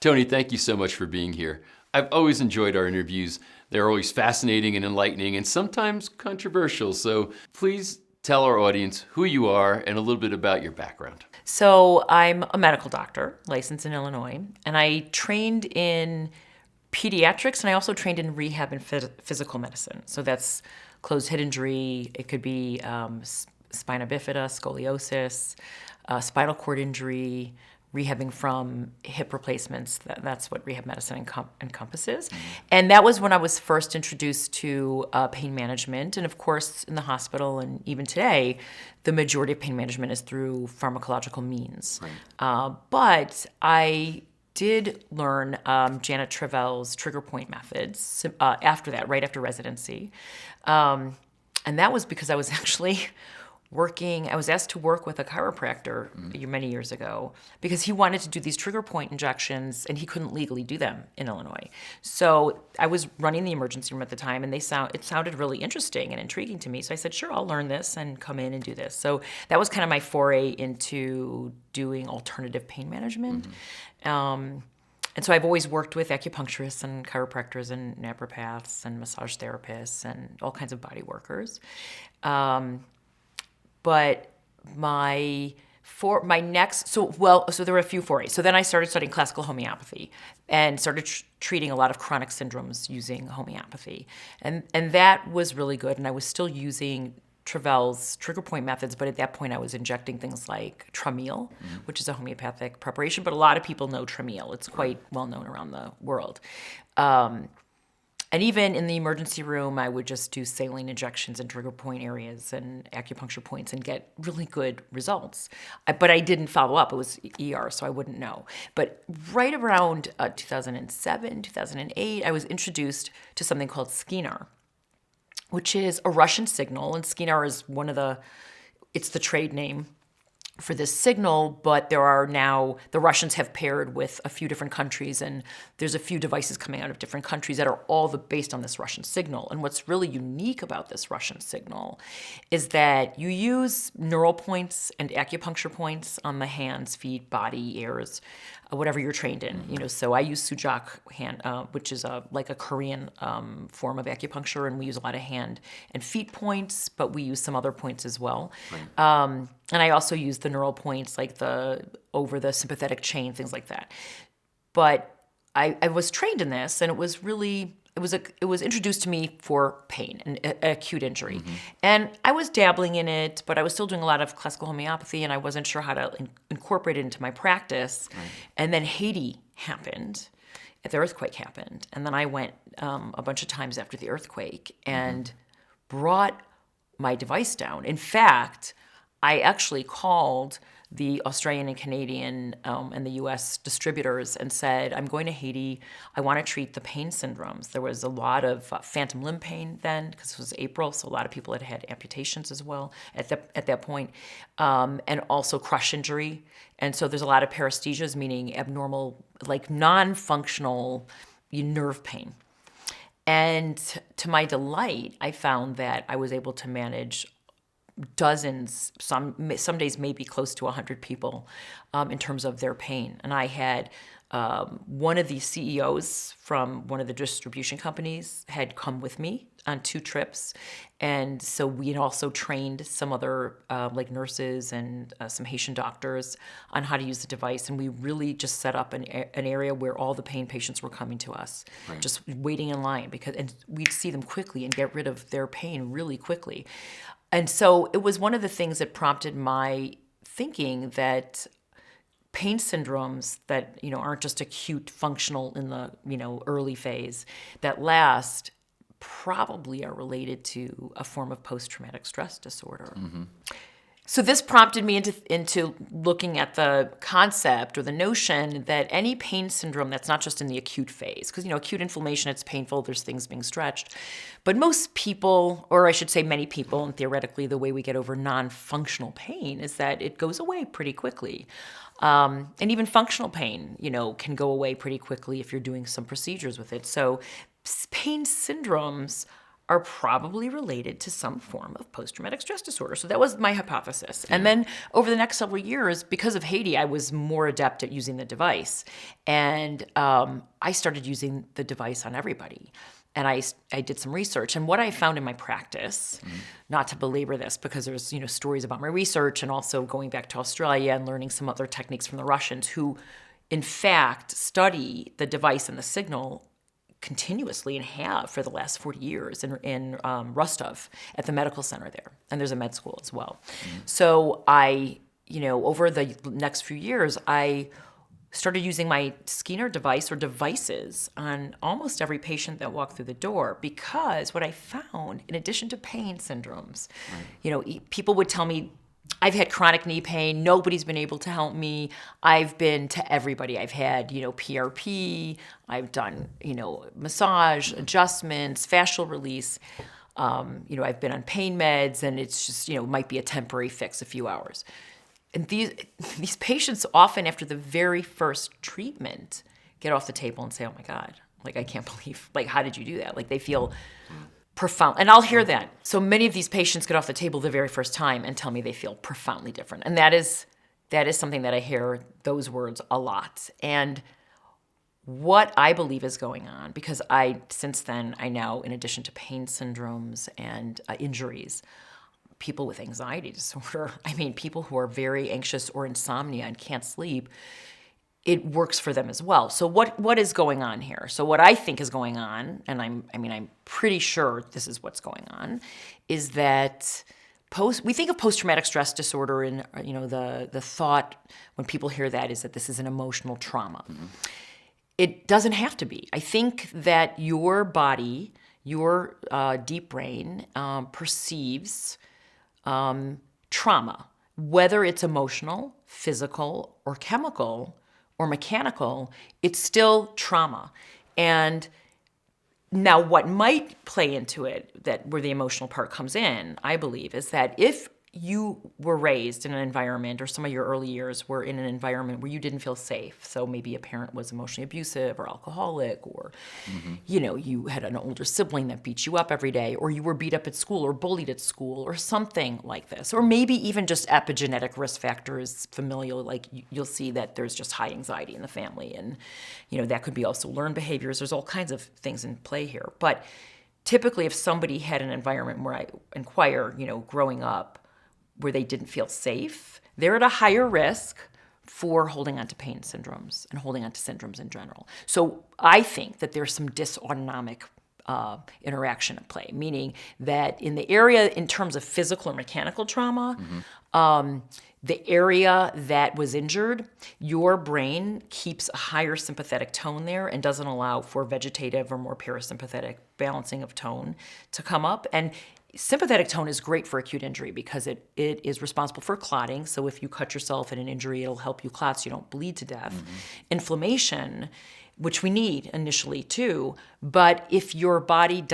Tony, thank you so much for being here. I've always enjoyed our interviews. They're always fascinating and enlightening and sometimes controversial. So please tell our audience who you are and a little bit about your background. So I'm a medical doctor, licensed in Illinois, and I trained in pediatrics and I also trained in rehab and physical medicine. So that's closed head injury. It could be spina bifida, scoliosis, spinal cord injury, rehabbing from hip replacements. That's what rehab medicine encompasses. And that was when I was first introduced to pain management. And of course, in the hospital and even today, the majority of pain management is through pharmacological means. But I did learn Janet Travell's trigger point methods after that, right after residency. And that was because I was actually I was asked to work with a chiropractor many years ago because he wanted to do these trigger point injections and he couldn't legally do them in Illinois. So I was running the emergency room at the time and it sounded really interesting and intriguing to me. So I said, sure, I'll learn this and come in and do this. So that was kind of my foray into doing alternative pain management. And so I've always worked with acupuncturists and chiropractors and naturopaths and massage therapists and all kinds of body workers. But so there were a few forays. So then I started studying classical homeopathy and started treating a lot of chronic syndromes using homeopathy. And that was really good. And I was still using Travell's trigger point methods, but at that point I was injecting things like Trameal, which is a homeopathic preparation, but a lot of people know Trameal. It's quite well known around the world. And even in the emergency room, I would just do saline injections in trigger point areas and acupuncture points and get really good results. But I didn't follow up. It was ER, so I wouldn't know. But right around 2007, 2008, I was introduced to something called Skinar, which is a Russian signal. And Skinar is it's the trade name for this signal, but there are now, the Russians have paired with a few different countries, and there's a few devices coming out of different countries that are all based on this Russian signal. And what's really unique about this Russian signal is that you use neural points and acupuncture points on the hands, feet, body, ears, whatever you're trained in. So I use Sujak hand, which is like a Korean form of acupuncture, and we use a lot of hand and feet points, but we use some other points as well. And I also use the neural points, like over the sympathetic chain, things like that. But I was trained in this, and it was introduced to me for pain and acute injury. And I was dabbling in it, but I was still doing a lot of classical homeopathy, and I wasn't sure how to incorporate it into my practice. And then Haiti happened. The earthquake happened. And then I went a bunch of times after the earthquake and brought my device down. In fact, I actually called the Australian and Canadian and the US distributors and said, I'm going to Haiti. I want to treat the pain syndromes. There was a lot of phantom limb pain then, because it was April, so a lot of people had amputations as well at that point, and also crush injury. And so there's a lot of paresthesias, meaning abnormal, like non-functional nerve pain. And to my delight, I found that I was able to manage dozens, some days maybe close to 100 people in terms of their pain. And I had one of the CEOs from one of the distribution companies had come with me on 2 trips. And so we had also trained some other like nurses and some Haitian doctors on how to use the device. And we really just set up an area where all the pain patients were coming to us, just waiting in line, and we'd see them quickly and get rid of their pain really quickly. And so it was one of the things that prompted my thinking that pain syndromes that aren't just acute functional in the early phase, that last, probably are related to a form of post-traumatic stress disorder. So this prompted me into looking at the concept or the notion that any pain syndrome that's not just in the acute phase, because acute inflammation, it's painful, there's things being stretched, but most people, or I should say many people, and theoretically the way we get over non-functional pain is that it goes away pretty quickly. And even functional pain, can go away pretty quickly if you're doing some procedures with it. So pain syndromes are probably related to some form of post-traumatic stress disorder. So that was my hypothesis. And then over the next several years, because of Haiti, I was more adept at using the device. And I started using the device on everybody. And I did some research. And what I found in my practice, not to belabor this because there's stories about my research and also going back to Australia and learning some other techniques from the Russians who, in fact, study the device and the signal continuously and have for the last 40 years in Rostov at the medical center there. And there's a med school as well. So I, over the next few years, I started using my Skinner device or devices on almost every patient that walked through the door, because what I found, in addition to pain syndromes, people would tell me, I've had chronic knee pain. Nobody's been able to help me. I've been to everybody. I've had, PRP. I've done, massage, adjustments, fascial release. I've been on pain meds, and it's just, might be a temporary fix, a few hours. And these patients often, after the very first treatment, get off the table and say, "Oh my God, I can't believe, how did you do that?" They feel profound. And I'll hear that. So many of these patients get off the table the very first time and tell me they feel profoundly different. And that is something that I hear those words a lot. And what I believe is going on, because since then, I now, in addition to pain syndromes and injuries, people with anxiety disorder, people who are very anxious or insomnia and can't sleep, it works for them as well. So what is going on here? So what I think is going on, and I'm pretty sure this is what's going on, is that we think of post-traumatic stress disorder, and the thought when people hear that is that this is an emotional trauma. It doesn't have to be. I think that your body, your deep brain perceives trauma, whether it's emotional, physical, or chemical, or mechanical, it's still trauma. And now what might play into it, where the emotional part comes in, I believe, is that if you were raised in an environment, or some of your early years were in an environment where you didn't feel safe, so maybe a parent was emotionally abusive or alcoholic, or you had an older sibling that beat you up every day, or you were beat up at school or bullied at school or something like this, or maybe even just epigenetic risk factors, familial, you'll see that there's just high anxiety in the family, and that could be also learned behaviors. There's all kinds of things in play here. But typically, if somebody had an environment where I inquire, growing up, where they didn't feel safe, they're at a higher risk for holding on to pain syndromes and holding on to syndromes in general. So I think that there's some dysautonomic interaction at play, meaning that in the area, in terms of physical or mechanical trauma, the area that was injured, your brain keeps a higher sympathetic tone there and doesn't allow for vegetative or more parasympathetic balancing of tone to come up. And sympathetic tone is great for acute injury because it is responsible for clotting. So if you cut yourself in an injury, it'll help you clot so you don't bleed to death. Inflammation, which we need initially too, but if your brain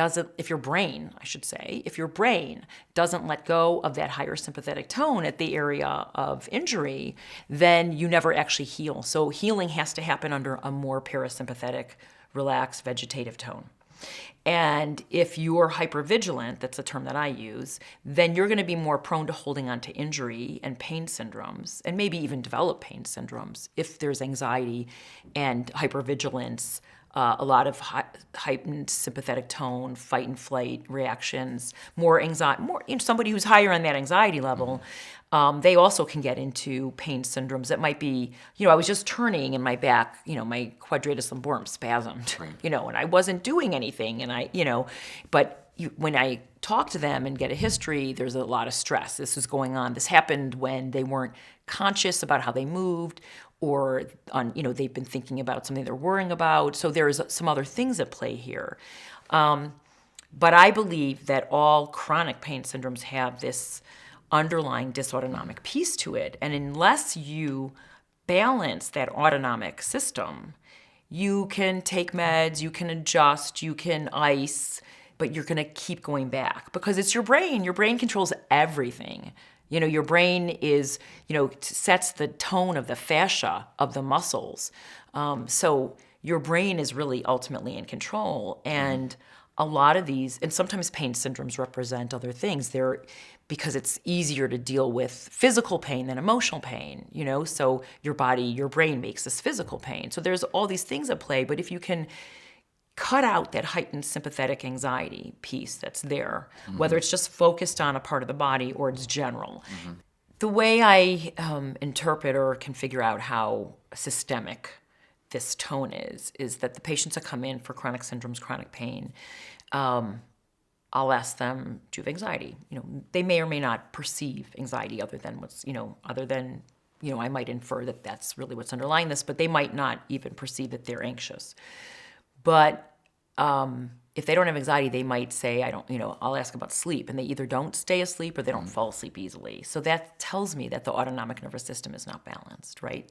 doesn't let go of that higher sympathetic tone at the area of injury, then you never actually heal. So healing has to happen under a more parasympathetic, relaxed, vegetative tone. And if you're hypervigilant, that's a term that I use, then you're going to be more prone to holding on to injury and pain syndromes, and maybe even develop pain syndromes if there's anxiety and hypervigilance, a lot of heightened sympathetic tone, fight and flight reactions, more anxiety, somebody who's higher on that anxiety level. They also can get into pain syndromes that might be, I was just turning and my back, my quadratus lumborum spasmed, and I wasn't doing anything. And when I talk to them and get a history, there's a lot of stress. This is going on. This happened when they weren't conscious about how they moved, or they've been thinking about something they're worrying about. So there's some other things at play here. But I believe that all chronic pain syndromes have this underlying dysautonomic piece to it. And unless you balance that autonomic system, you can take meds, you can adjust, you can ice, but you're going to keep going back because it's your brain. Your brain controls everything. Your brain is, sets the tone of the fascia of the muscles. So your brain is really ultimately in control. And a lot of these, and sometimes pain syndromes represent other things. They're because it's easier to deal with physical pain than emotional pain, so your body, your brain makes this physical pain. So there's all these things at play, but if you can cut out that heightened sympathetic anxiety piece that's there, whether it's just focused on a part of the body or it's general. The way I interpret or can figure out how systemic this tone is that the patients that come in for chronic syndromes, chronic pain, I'll ask them, do you have anxiety? They may or may not perceive anxiety other than I might infer that that's really what's underlying this, but they might not even perceive that they're anxious. But if they don't have anxiety, they might say, I'll ask about sleep, and they either don't stay asleep or they don't fall asleep easily. So that tells me that the autonomic nervous system is not balanced, right?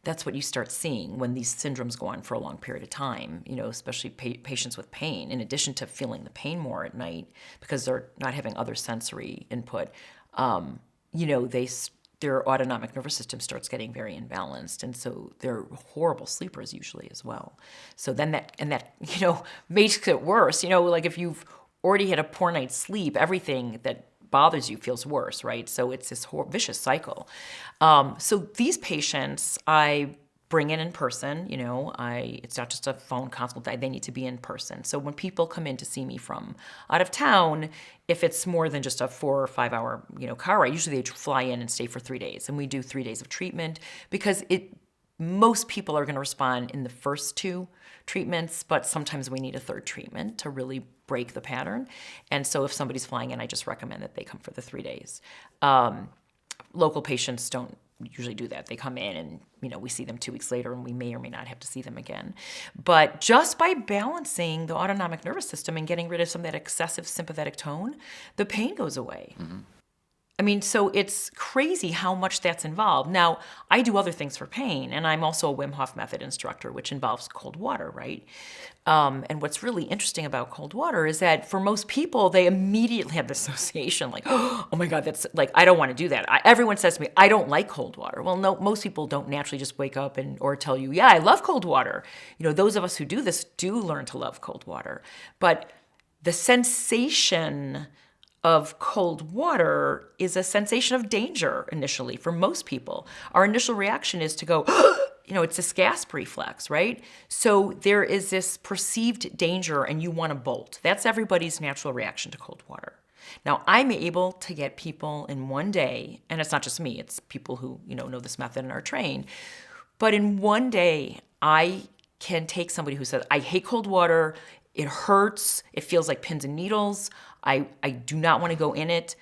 That's what you start seeing when these syndromes go on for a long period of time, especially patients with pain, in addition to feeling the pain more at night because they're not having other sensory input, their autonomic nervous system starts getting very imbalanced. And so they're horrible sleepers usually as well. So then that makes it worse. Like if you've already had a poor night's sleep, everything that bothers you feels worse, right? So it's this vicious cycle. So these patients, I bring in person. It's not just a phone consult. They need to be in person. So when people come in to see me from out of town, if it's more than just a 4 or 5 hour car ride, usually they fly in and stay for 3 days, and we do 3 days of treatment because most people are going to respond in the first 2 treatments, but sometimes we need a 3rd treatment to really break the pattern. And so if somebody's flying in, I just recommend that they come for the 3 days. Local patients don't usually do that. They come in and, we see them 2 weeks later and we may or may not have to see them again. But just by balancing the autonomic nervous system and getting rid of some of that excessive sympathetic tone, the pain goes away. So it's crazy how much that's involved. Now, I do other things for pain, and I'm also a Wim Hof method instructor, which involves cold water, right? And what's really interesting about cold water is that for most people, they immediately have the association like, oh my God, that's like, I don't want to do that. Everyone says to me, I don't like cold water. Well, no, most people don't naturally just wake up or tell you, yeah, I love cold water. Those of us who do this do learn to love cold water. But the sensation of cold water is a sensation of danger initially for most people. Our initial reaction is to go, it's this gasp reflex, right? So there is this perceived danger and you want to bolt. That's everybody's natural reaction to cold water. Now, I'm able to get people in one day, and it's not just me, it's people who know this method and are trained, but in one day, I can take somebody who says, I hate cold water, it hurts, it feels like pins and needles, I do not want to go in it.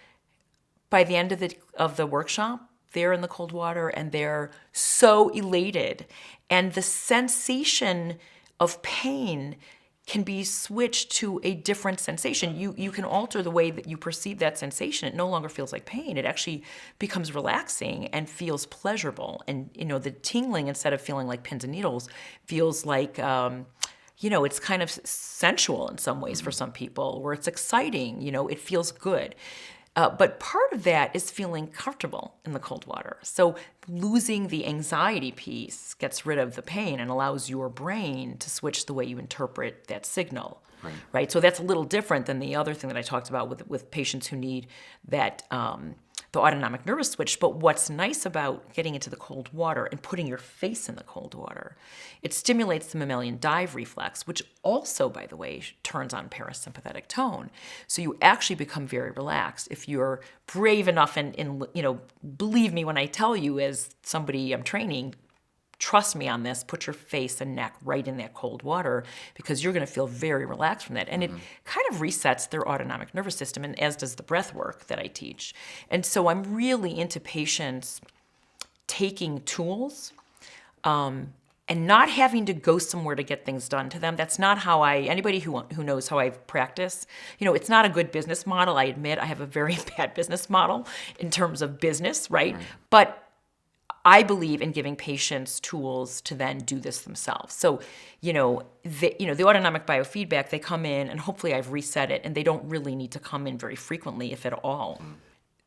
By the end of the workshop, they're in the cold water and they're so elated. And the sensation of pain can be switched to a different sensation. You can alter the way that you perceive that sensation. It no longer feels like pain. It actually becomes relaxing and feels pleasurable. And the tingling, instead of feeling like pins and needles, feels like it's kind of sensual in some ways for some people, where it's exciting, it feels good. But part of that is feeling comfortable in the cold water. So losing the anxiety piece gets rid of the pain and allows your brain to switch the way you interpret that signal. Right? So that's a little different than the other thing that I talked about with patients who need that the autonomic nervous switch. But what's nice about getting into the cold water and putting your face in the cold water, it stimulates the mammalian dive reflex, which also, by the way, turns on parasympathetic tone. So you actually become very relaxed if you're brave enough and believe me when I tell you, as somebody I'm training, trust me on this, put your face and neck right in that cold water because you're going to feel very relaxed from that. And it kind of resets their autonomic nervous system, and as does the breath work that I teach. And so I'm really into patients taking tools and not having to go somewhere to get things done to them. That's not how anybody who knows how I practice, it's not a good business model. I admit I have a very bad business model in terms of business, right? But I believe in giving patients tools to then do this themselves. So, the autonomic biofeedback, they come in and hopefully I've reset it, and they don't really need to come in very frequently, if at all.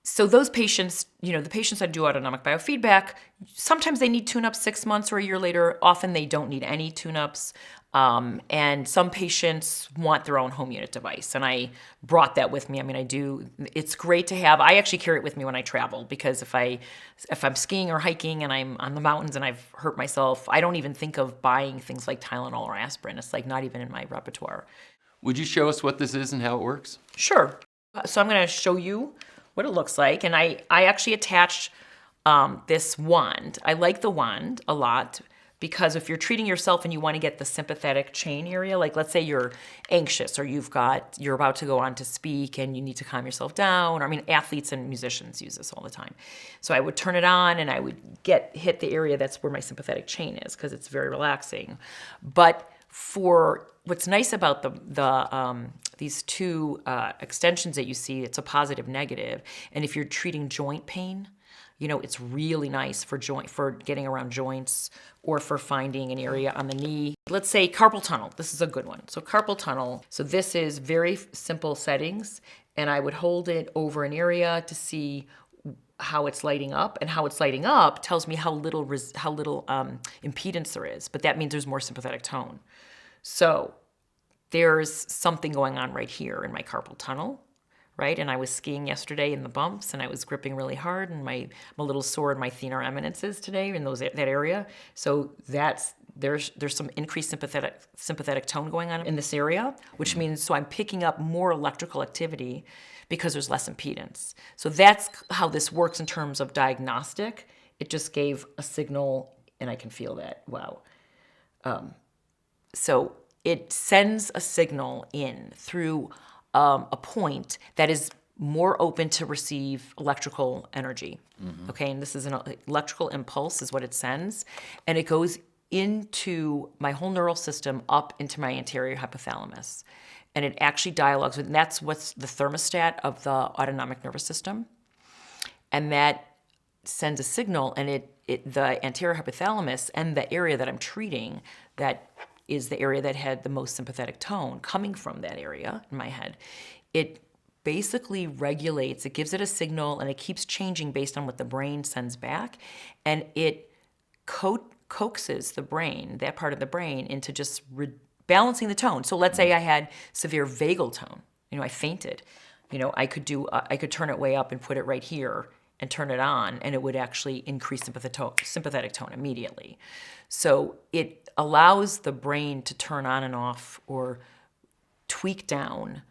So those patients, the patients that do autonomic biofeedback, sometimes they need tune-ups 6 months or a year later. Often they don't need any tune-ups. And some patients want their own home unit device, and I brought that with me. I mean, I do. It's great to have. I actually carry it with me when I travel, because if I'm skiing or hiking and I'm on the mountains and I've hurt myself, I don't even think of buying things like Tylenol or aspirin. It's like not even in my repertoire. Would you show us what this is and how it works? Sure. So I'm going to show you what it looks like, and I actually attached this wand. I like the wand a lot, because if you're treating yourself and you want to get the sympathetic chain area, like let's say you're anxious or you're about to go on to speak and you need to calm yourself down. Or, I mean, athletes and musicians use this all the time. So I would turn it on and I would hit the area that's where my sympathetic chain is, because it's very relaxing. But for what's nice about these two extensions that you see, it's a positive, negative. And if you're treating joint pain, it's really nice for getting around joints, or for finding an area on the knee. Let's say carpal tunnel. This is a good one. So carpal tunnel. So this is very simple settings, and I would hold it over an area to see how it's lighting up, and how it's lighting up tells me how little impedance there is. But that means there's more sympathetic tone. So there's something going on right here in my carpal tunnel. Right, and I was skiing yesterday in the bumps, and I was gripping really hard, and I'm a little sore in my thenar eminences today in that area. So there's some increased sympathetic tone going on in this area, which means I'm picking up more electrical activity because there's less impedance. So that's how this works in terms of diagnostic. It just gave a signal, and I can feel that. Wow. So it sends a signal in through a point that is more open to receive electrical energy. Okay, and this is an electrical impulse is what it sends, and it goes into my whole neural system up into my anterior hypothalamus, and it actually dialogues with, and that's what's the thermostat of the autonomic nervous system, and that sends a signal, and the anterior hypothalamus and the area that I'm treating, that is the area that had the most sympathetic tone coming from that area in my head. It basically regulates, it gives it a signal, and it keeps changing based on what the brain sends back, and it coaxes the brain, that part of the brain, into just balancing the tone. So let's say I had severe vagal tone, I fainted, I could turn it way up and put it right here and turn it on, and it would actually increase sympathetic tone immediately. So it allows the brain to turn on and off or tweak down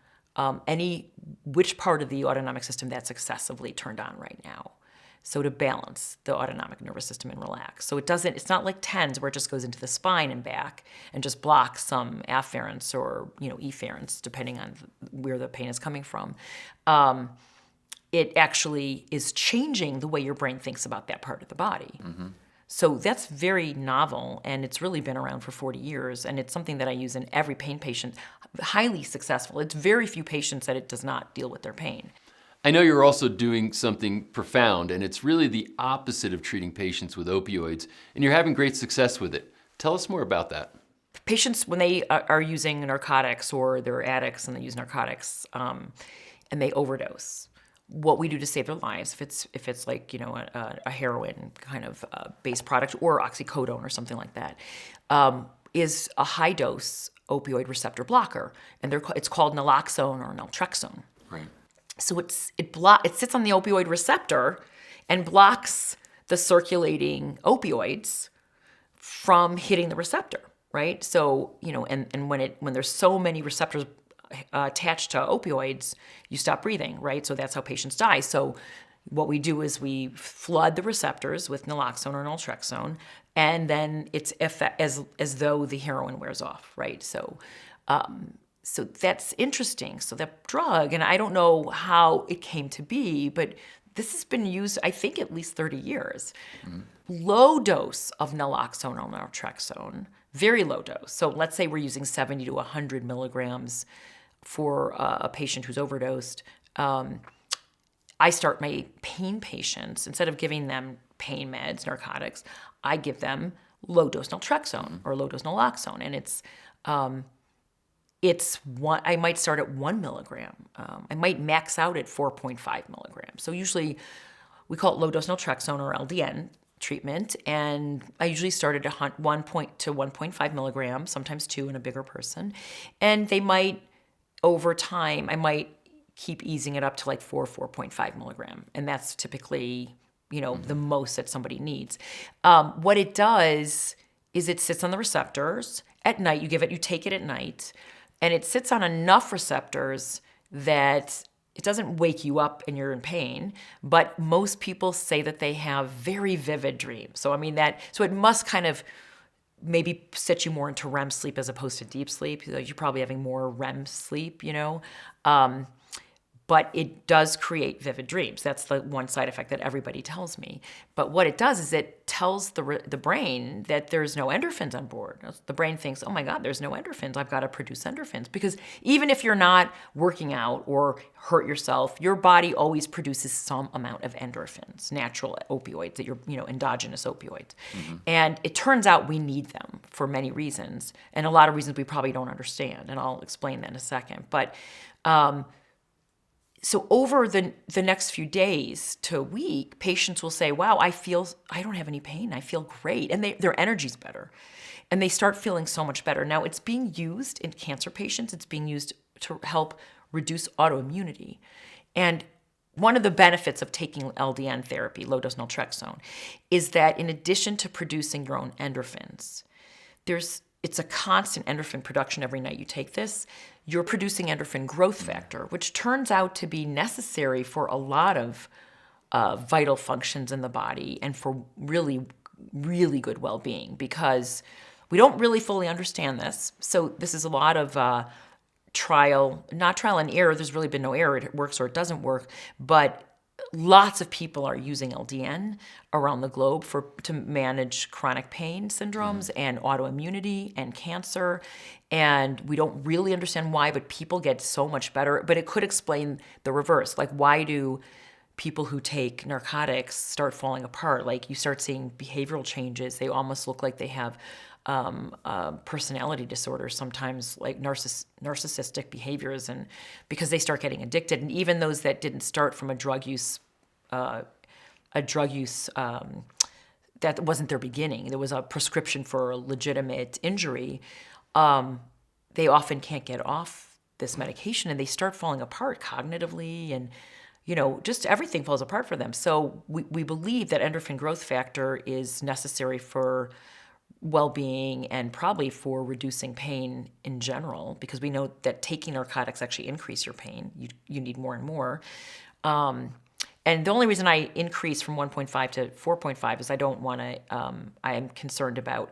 which part of the autonomic system that's excessively turned on right now. So to balance the autonomic nervous system and relax. So it's not like TENS where it just goes into the spine and back and just blocks some afferents or efferents, depending on where the pain is coming from. It actually is changing the way your brain thinks about that part of the body. So that's very novel, and it's really been around for 40 years, and it's something that I use in every pain patient, highly successful. It's very few patients that it does not deal with their pain. I know you're also doing something profound, and it's really the opposite of treating patients with opioids, and you're having great success with it. Tell us more about that. Patients, when they are using narcotics, or they're addicts and they use narcotics, and they overdose, what we do to save their lives, if it's like a heroin kind of base product, or oxycodone or something like that, is a high dose opioid receptor blocker, and it's called naloxone or naltrexone. Right. So it sits on the opioid receptor and blocks the circulating opioids from hitting the receptor, right? So and when there's so many receptors attached to opioids, you stop breathing, right? So that's how patients die. So what we do is we flood the receptors with naloxone or naltrexone, and then it's as though the heroin wears off, right? So that's interesting. So that drug, and I don't know how it came to be, but this has been used, I think, at least 30 years. Low dose of naloxone or naltrexone, very low dose. So let's say we're using 70 to 100 milligrams for a patient who's overdosed. I start my pain patients, instead of giving them pain meds, narcotics, I give them low-dose naltrexone or low-dose naloxone, and I might start at 1 milligram. I might max out at 4.5 milligrams. So usually we call it low-dose naltrexone or LDN treatment, and I usually started at 1 to 1.5 milligrams, sometimes 2 in a bigger person. And they might, over time, I might keep easing it up to like 4.5 milligram. And that's typically, the most that somebody needs. What it does is it sits on the receptors at night. You take it at night, and it sits on enough receptors that it doesn't wake you up and you're in pain, but most people say that they have very vivid dreams. So it must kind of maybe set you more into REM sleep as opposed to deep sleep. You're probably having more REM sleep, but it does create vivid dreams. That's the one side effect that everybody tells me. But what it does is it tells the brain that there's no endorphins on board. The brain thinks, oh my God, there's no endorphins. I've got to produce endorphins. Because even if you're not working out or hurt yourself, your body always produces some amount of endorphins, natural opioids, that endogenous opioids. And it turns out we need them for many reasons, and a lot of reasons we probably don't understand. And I'll explain that in a second. But so over the next few days to a week, patients will say, wow, I don't have any pain. I feel great. And their energy's better. And they start feeling so much better. Now, it's being used in cancer patients. It's being used to help reduce autoimmunity. And one of the benefits of taking LDN therapy, low-dose naltrexone, is that in addition to producing your own endorphins, it's a constant endorphin production every night you take this. You're producing endorphin growth factor, which turns out to be necessary for a lot of vital functions in the body and for really, really good well-being, because we don't really fully understand this. So this is a lot of not trial and error. There's really been no error. It works or it doesn't work. But lots of people are using LDN around the globe to manage chronic pain syndromes and autoimmunity and cancer. And we don't really understand why, but people get so much better. But it could explain the reverse. Like, why do people who take narcotics start falling apart? Like, you start seeing behavioral changes. They almost look like they have personality disorders, sometimes like narcissistic behaviors, and because they start getting addicted. And even those that didn't start from a drug use that wasn't their beginning, there was a prescription for a legitimate injury, they often can't get off this medication, and they start falling apart cognitively, and just everything falls apart for them. So we believe that endorphin growth factor is necessary for well-being and probably for reducing pain in general, because we know that taking narcotics actually increase your pain. You need more and more. And the only reason I increase from 1.5 to 4.5 is I am concerned about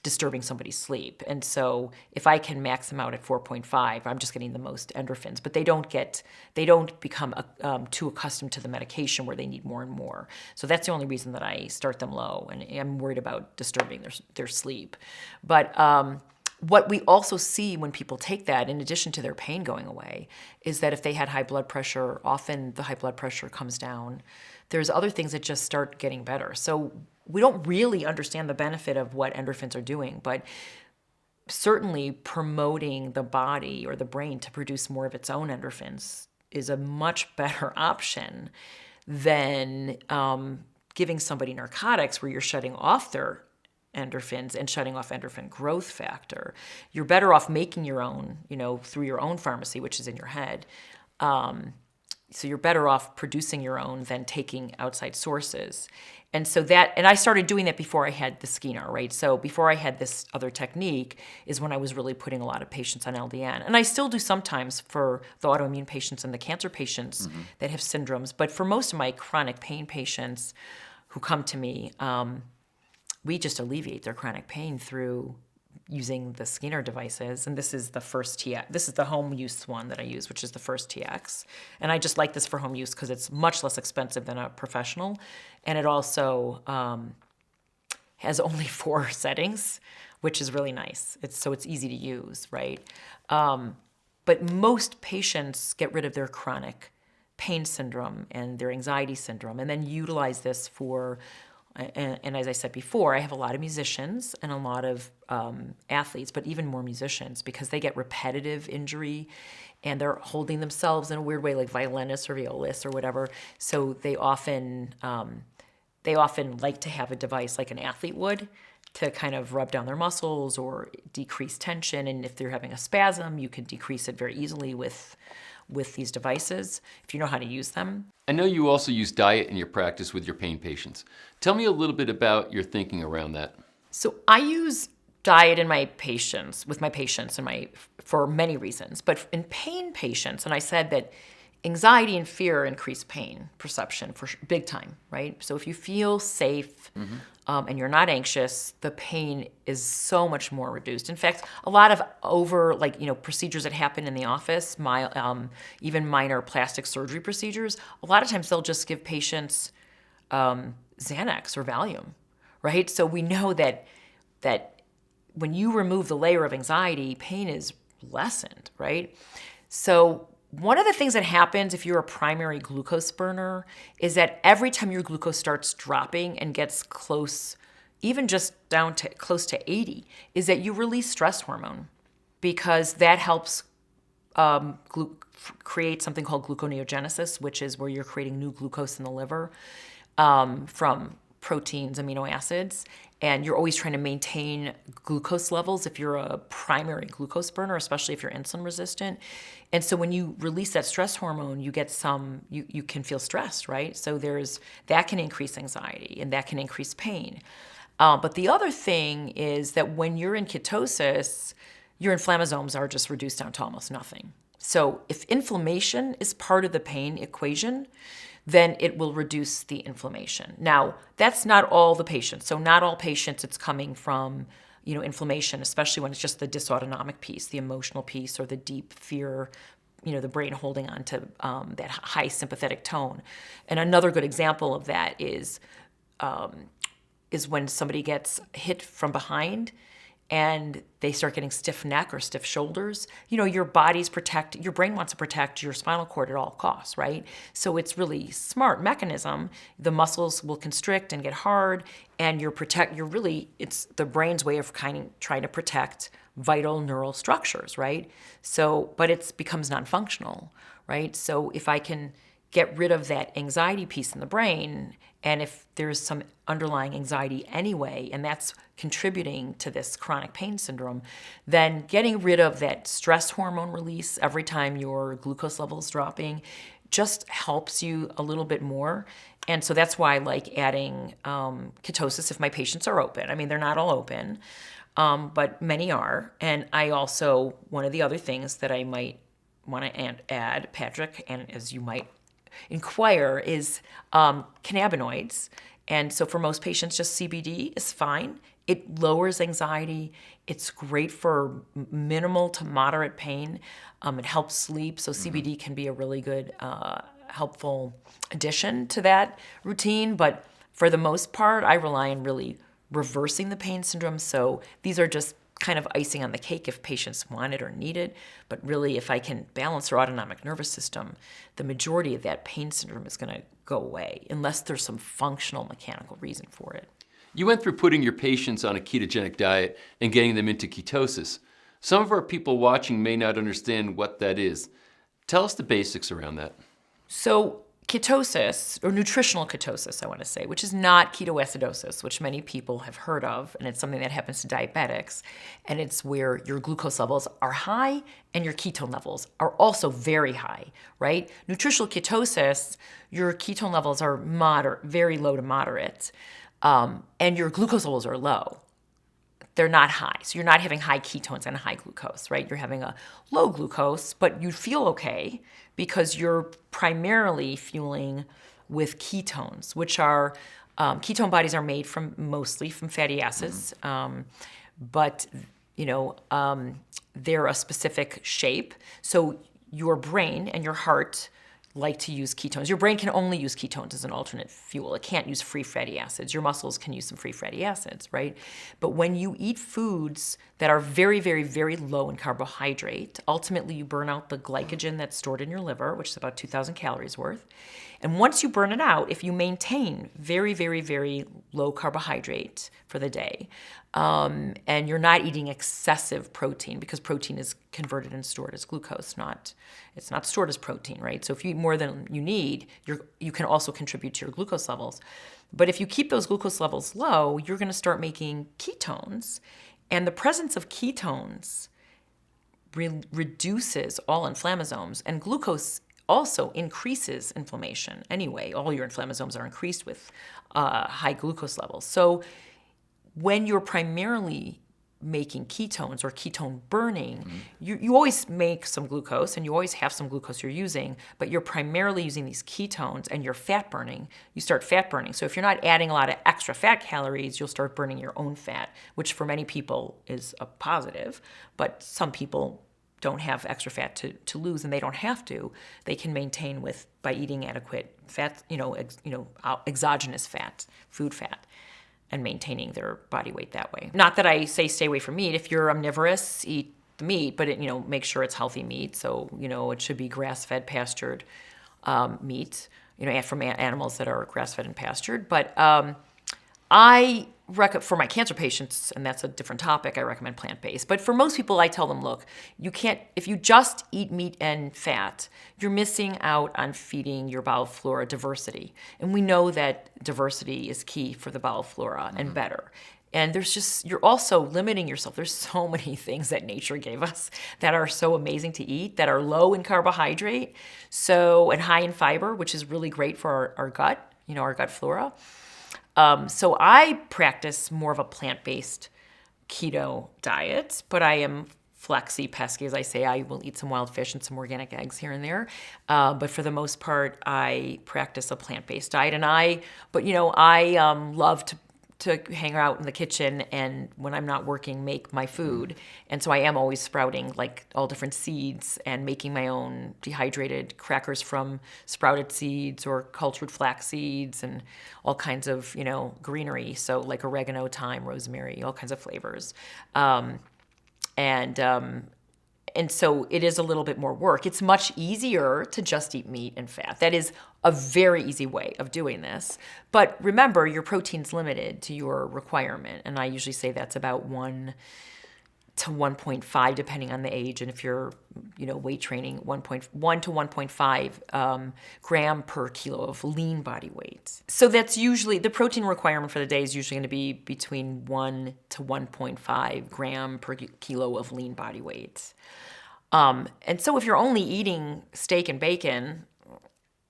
disturbing somebody's sleep. And so if I can max them out at 4.5, I'm just getting the most endorphins. But they don't become too accustomed to the medication where they need more and more. So that's the only reason that I start them low, and I'm worried about disturbing their sleep. But what we also see when people take that, in addition to their pain going away, is that if they had high blood pressure, often the high blood pressure comes down. There's other things that just start getting better. So we don't really understand the benefit of what endorphins are doing, but certainly promoting the body or the brain to produce more of its own endorphins is a much better option than giving somebody narcotics where you're shutting off their endorphins and shutting off endorphin growth factor. You're better off making your own, through your own pharmacy, which is in your head. So you're better off producing your own than taking outside sources. And I started doing that before I had the Skenar, right? So before I had this other technique is when I was really putting a lot of patients on LDN. And I still do sometimes for the autoimmune patients and the cancer patients that have syndromes. But for most of my chronic pain patients who come to me, we just alleviate their chronic pain through using the Skenar devices. And this is the first TX. This is the home use one that I use, which is the first TX. And I just like this for home use because it's much less expensive than a professional. And it also has only 4 settings, which is really nice. So it's easy to use, right? But most patients get rid of their chronic pain syndrome and their anxiety syndrome and then utilize this for, and as I said before, I have a lot of musicians and a lot of athletes, but even more musicians, because they get repetitive injury and they're holding themselves in a weird way, like violinists or violists or whatever. So they often, they often like to have a device like an athlete would to kind of rub down their muscles or decrease tension. And if they're having a spasm, you can decrease it very easily with these devices if you know how to use them. I know you also use diet in your practice with your pain patients. Tell me a little bit about your thinking around that. So I use diet in my patients, with my patients, for many reasons. But in pain patients, and I said that anxiety and fear increase pain perception for big time, right? So if you feel safe and you're not anxious, the pain is so much more reduced. In fact, a lot of procedures that happen in the office, even minor plastic surgery procedures, a lot of times they'll just give patients Xanax or Valium, right? So we know that when you remove the layer of anxiety, pain is lessened, right? So one of the things that happens if you're a primary glucose burner is that every time your glucose starts dropping and gets close, even just down to close to 80, is that you release stress hormone, because that helps create something called gluconeogenesis, which is where you're creating new glucose in the liver from proteins, amino acids, and you're always trying to maintain glucose levels if you're a primary glucose burner, especially if you're insulin resistant. And so when you release that stress hormone, you get you can feel stressed, right? So that can increase anxiety and that can increase pain. But the other thing is that when you're in ketosis, your inflammasomes are just reduced down to almost nothing. So if inflammation is part of the pain equation, then it will reduce the inflammation. Now, that's not all the patients. So not all patients it's coming from, inflammation, especially when it's just the dysautonomic piece, the emotional piece, or the deep fear, the brain holding on to that high sympathetic tone. And another good example of that is when somebody gets hit from behind and they start getting stiff neck or stiff shoulders. Your brain wants to protect your spinal cord at all costs, right? So it's really smart mechanism. The muscles will constrict and get hard, and it's the brain's way of kind of trying to protect vital neural structures, right? So, but it becomes non-functional, right? So if I can get rid of that anxiety piece in the brain, and if there's some underlying anxiety anyway, and that's contributing to this chronic pain syndrome, then getting rid of that stress hormone release every time your glucose level is dropping just helps you a little bit more. And so that's why I like adding ketosis if my patients are open. I mean, they're not all open, but many are. And I also, one of the other things that I might want to add, Patrick, and as you might inquire, is cannabinoids. And so for most patients, just CBD is fine. It lowers anxiety. It's great for minimal to moderate pain. It helps sleep. So CBD can be a really good, helpful addition to that routine. But for the most part, I rely on really reversing the pain syndrome. So these are just kind of icing on the cake if patients want it or need it. But really, if I can balance their autonomic nervous system, the majority of that pain syndrome is going to go away, unless there's some functional mechanical reason for it. You went through putting your patients on a ketogenic diet and getting them into ketosis. Some of our people watching may not understand what that is. Tell us the basics around that. So ketosis, or nutritional ketosis, I want to say, which is not ketoacidosis, which many people have heard of, and it's something that happens to diabetics, and it's where your glucose levels are high and your ketone levels are also very high, right? Nutritional ketosis, your ketone levels are moderate, very low to moderate, and your glucose levels are low. They're not high. So you're not having high ketones and high glucose, right? You're having a low glucose, but you feel okay because you're primarily fueling with ketones, which are, ketone bodies are made mostly from fatty acids, but they're a specific shape. So your brain and your heart like to use ketones. Your brain can only use ketones as an alternate fuel. It can't use free fatty acids. Your muscles can use some free fatty acids, right? But when you eat foods that are very, very, very low in carbohydrate, ultimately you burn out the glycogen that's stored in your liver, which is about 2,000 calories worth, And once you burn it out, if you maintain very, very, very low carbohydrate for the day, and you're not eating excessive protein, because protein is converted and stored as glucose, it's not stored as protein, right? So if you eat more than you need, you can also contribute to your glucose levels. But if you keep those glucose levels low, you're going to start making ketones, and the presence of ketones reduces all inflammasomes, and glucose also increases inflammation anyway. All your inflammasomes are increased with high glucose levels. So when you're primarily making ketones or ketone burning, you always make some glucose and you always have some glucose you're using, but you're primarily using these ketones and you're fat burning. You start fat burning. So if you're not adding a lot of extra fat calories, you'll start burning your own fat, which for many people is a positive, but some people don't have extra fat to lose, and they don't have to. They can maintain by eating adequate fat, exogenous fat, food fat, and maintaining their body weight that way. Not that I say stay away from meat. If you're omnivorous, eat the meat, but make sure it's healthy meat. So it should be grass-fed, pastured meat. From animals that are grass-fed and pastured. But I recommend for my cancer patients, and that's a different topic, I recommend plant-based. But for most people, I tell them, look, you can't, if you just eat meat and fat, you're missing out on feeding your bowel flora diversity. And we know that diversity is key for the bowel flora and better. And you're also limiting yourself. There's so many things that nature gave us that are so amazing to eat, that are low in carbohydrate, and high in fiber, which is really great for our gut, our gut flora. So I practice more of a plant-based keto diet, but I am flexy, pesky, as I say. I will eat some wild fish and some organic eggs here and there. But for the most part, I practice a plant-based diet. And I love to hang out in the kitchen and when I'm not working, make my food. And so I am always sprouting like all different seeds and making my own dehydrated crackers from sprouted seeds or cultured flax seeds and all kinds of, greenery. So like oregano, thyme, rosemary, all kinds of flavors. And so it is a little bit more work. It's much easier to just eat meat and fat. That is a very easy way of doing this. But remember, your protein's limited to your requirement. And I usually say that's about 1 to 1.5, depending on the age. And if you're, weight training, 1 to 1.5 gram per kilo of lean body weight. So that's usually, the protein requirement for the day is usually going to be between 1 to 1.5 gram per kilo of lean body weight. And so if you're only eating steak and bacon,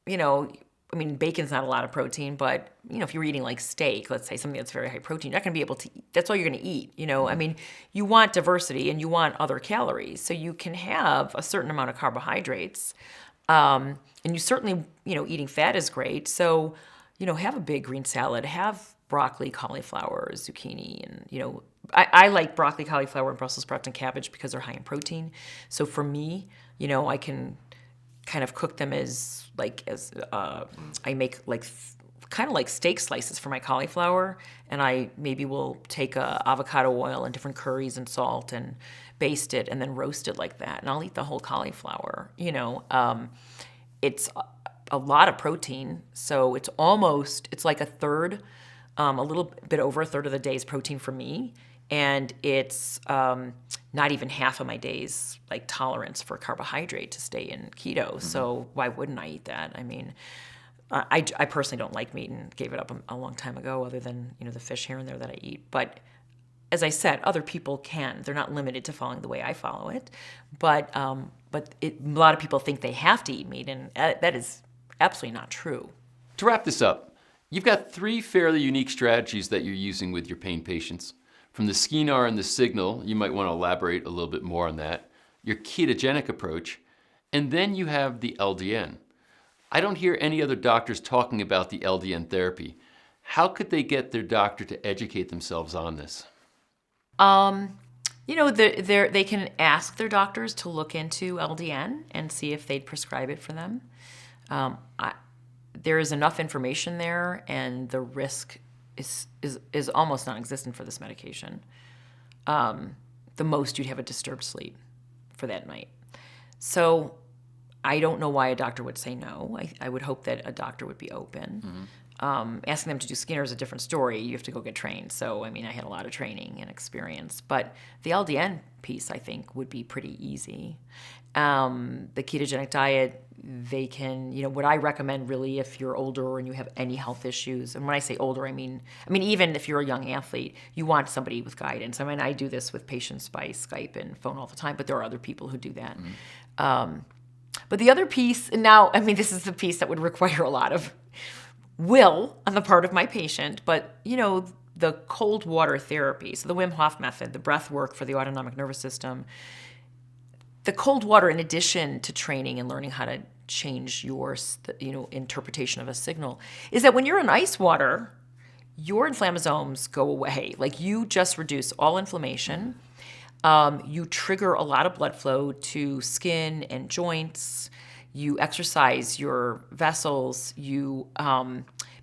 bacon's not a lot of protein, but, if you're eating like steak, let's say something that's very high protein, you're not going to be able to eat. That's all you're going to eat. You want diversity and you want other calories. So you can have a certain amount of carbohydrates. And you certainly, eating fat is great. So, have a big green salad, have broccoli, cauliflower, zucchini, and, I like broccoli, cauliflower, and Brussels sprouts and cabbage because they're high in protein. So for me, I can kind of cook them I make kind of like steak slices for my cauliflower, and I maybe will take avocado oil and different curries and salt and baste it and then roast it like that, and I'll eat the whole cauliflower. It's a lot of protein, so it's like a third, a little bit over a third of the day's protein for me. And it's not even half of my day's tolerance for carbohydrate to stay in keto. Mm-hmm. So why wouldn't I eat that? I personally don't like meat and gave it up a long time ago, other than the fish here and there that I eat. But as I said, other people can. They're not limited to following the way I follow it. But a lot of people think they have to eat meat, and that is absolutely not true. To wrap this up, you've got 3 fairly unique strategies that you're using with your pain patients. From the Skinar and the Signal, you might want to elaborate a little bit more on that, your ketogenic approach, and then you have the LDN. I don't hear any other doctors talking about the LDN therapy. How could they get their doctor to educate themselves on this? They can ask their doctors to look into LDN and see if they'd prescribe it for them. There is enough information there, and the risk is almost non-existent for this medication. The most you'd have a disturbed sleep for that night. So I don't know why a doctor would say no. I would hope that a doctor would be open. Asking them to do Skinner is a different story. You have to go get trained. So, I mean, I had a lot of training and experience. But the LDN piece, I think, would be pretty easy. The ketogenic diet, they can, what I recommend really if you're older and you have any health issues, and when I say older, I mean even if you're a young athlete, you want somebody with guidance. I mean, I do this with patients by Skype and phone all the time, but there are other people who do that. But the other piece, and now, I mean, this is the piece that would require a lot of will on the part of my patient, but, the cold water therapy, so the Wim Hof method, the breath work for the autonomic nervous system, the cold water, in addition to training and learning how to change your, interpretation of a signal, is that when you're in ice water, your inflammasomes go away. Like, you just reduce all inflammation. You trigger a lot of blood flow to skin and joints. You exercise your vessels. You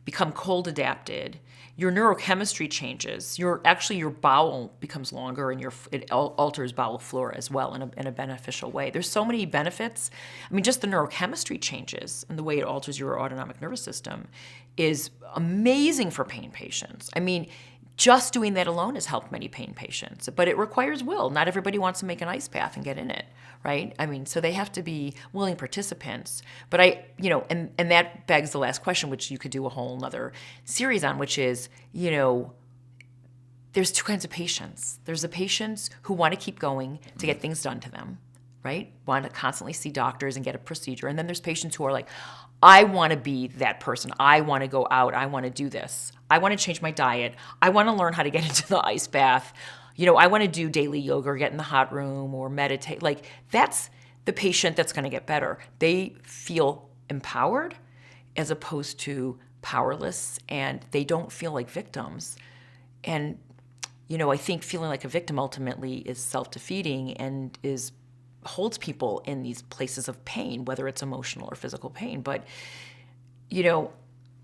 become cold adapted. Your neurochemistry changes. Your bowel becomes longer, and it alters bowel flora as well in a beneficial way. There's so many benefits. I mean, just the neurochemistry changes and the way it alters your autonomic nervous system is amazing for pain patients. I mean, just doing that alone has helped many pain patients, but it requires will. Not everybody wants to make an ice bath and get in it, right? I mean, so they have to be willing participants. But and that begs the last question, which you could do a whole nother series on, which is, there's two kinds of patients. There's the patients who want to keep going to get things done to them, right? Want to constantly see doctors and get a procedure. And then there's patients who are like, I want to be that person. I want to go out. I want to do this. I want to change my diet. I want to learn how to get into the ice bath. I want to do daily yoga or get in the hot room or meditate. Like, that's the patient that's going to get better. They feel empowered as opposed to powerless, and they don't feel like victims. And, I think feeling like a victim ultimately is self-defeating and holds people in these places of pain, whether it's emotional or physical pain. But,